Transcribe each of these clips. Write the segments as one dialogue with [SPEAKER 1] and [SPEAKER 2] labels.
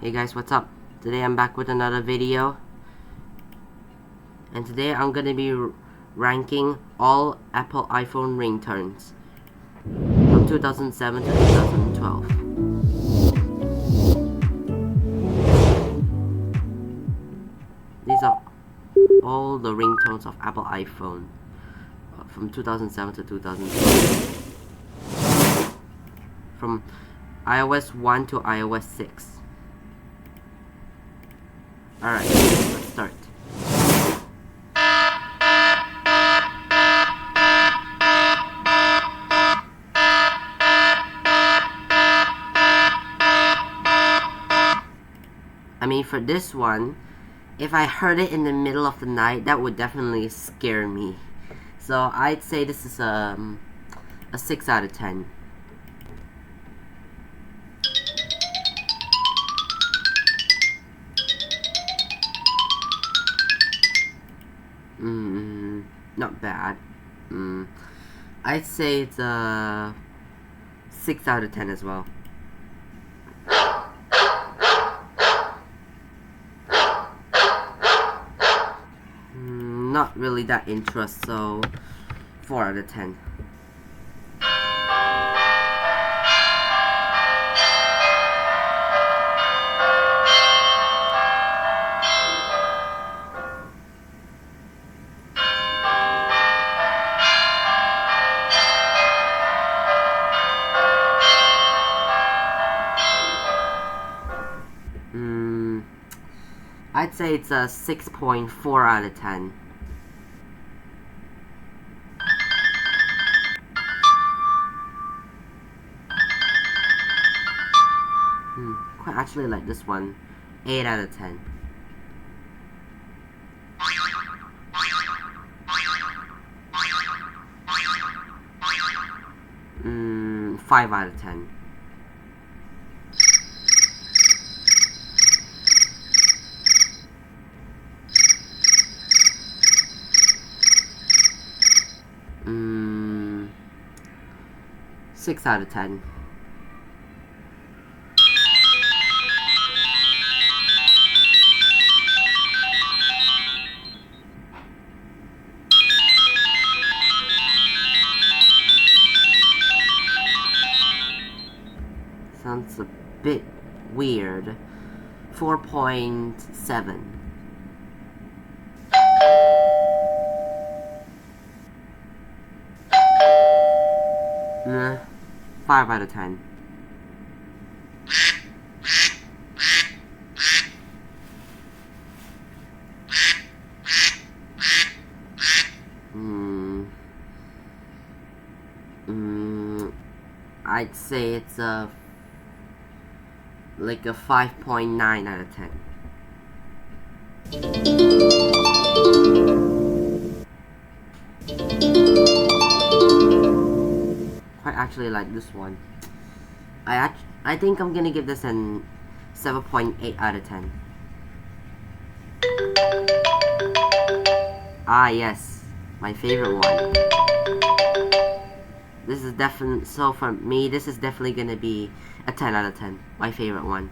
[SPEAKER 1] Hey guys, what's up? Today I'm back with another video, and today I'm gonna be ranking all Apple iPhone ringtones from 2007 to 2012. These are all the ringtones of Apple iPhone from 2007 to 2012, from iOS 1 to iOS 6. Alright, let's start. I mean, for this one, if I heard it in the middle of the night, that would definitely scare me. So I'd say this is a 6 out of 10. Not bad. I'd say it's a 6 out of 10 as well. Not really that interest, so 4 out of 10. I'd say it's a 6.4 out of 10. Quite actually like this one. 8 out of 10. 5 out of 10. Mm, 6 out of 10. Sounds a bit weird. 4.7. Nah, 5 out of 10. I'd say it's like a 5.9 out of 10. Quite actually like this one. I think I'm gonna give this an 7.8 out of 10. Ah yes, my favorite one. This is definitely, so for me, this is definitely gonna be a 10 out of 10. My favorite one.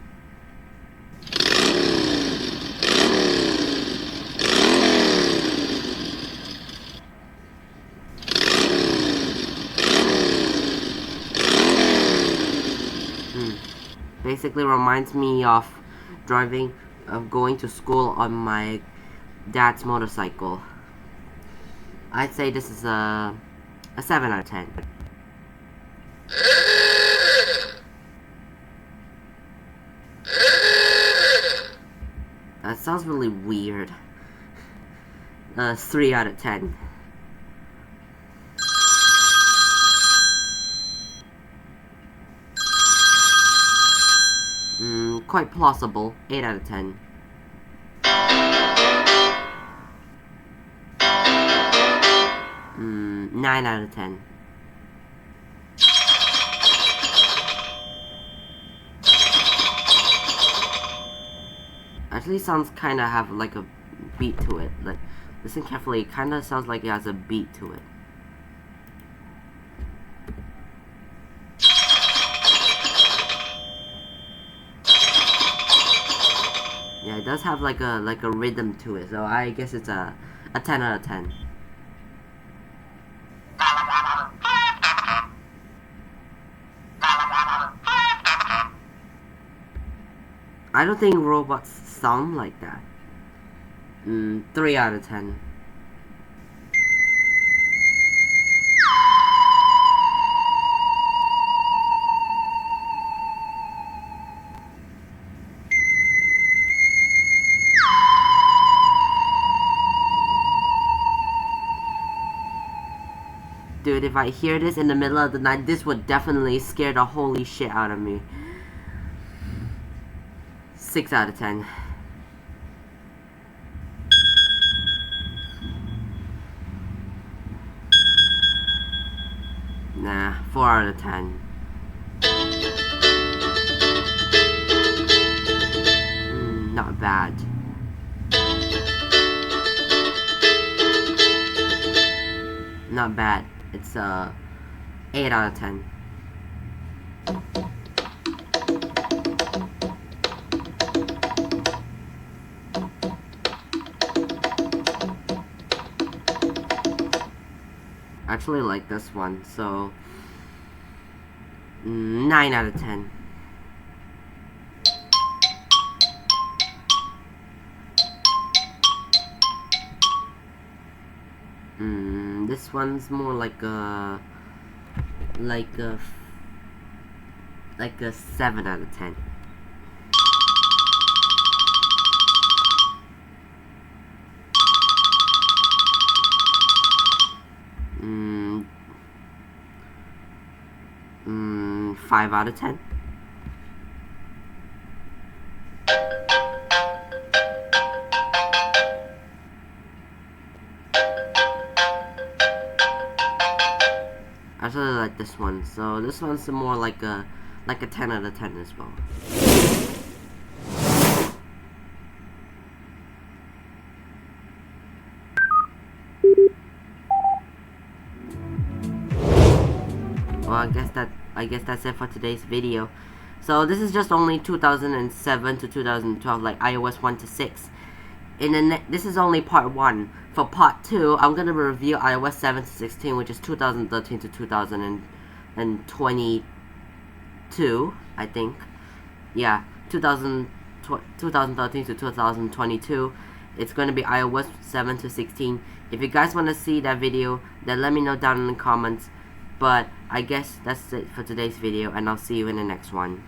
[SPEAKER 1] Basically reminds me of going to school on my dad's motorcycle. I'd say this is a 7 out of 10. That sounds really weird. 3 out of 10. Quite plausible. 8 out of 10. Nine out of 10. Actually sounds kinda have like a beat to it. Like, listen carefully, it kinda sounds like it has a beat to it. Yeah, it does have like a rhythm to it, so I guess it's a 10 out of 10. I don't think robots sound like that. 3 out of 10. Dude, if I hear this in the middle of the night, this would definitely scare the holy shit out of me. 6 out of 10. Nah, 4 out of 10. Not bad. Not bad. It's 8 out of 10. I actually like this one, so 9 out of 10. This one's more like a 7 out of 10. Mm, 5 out of 10. I really like this one, so this one's more like a 10 out of 10 as well. Well, I guess that's it for today's video. So this is just only 2007 to 2012, like iOS 1 to 6. This is only part 1. For part 2, I'm gonna review iOS 7 to 16, which is 2013 to 2022, I think. Yeah, 2013 to 2022. It's gonna be iOS 7 to 16. If you guys wanna see that video, then let me know down in the comments. But I guess that's it for today's video, and I'll see you in the next one.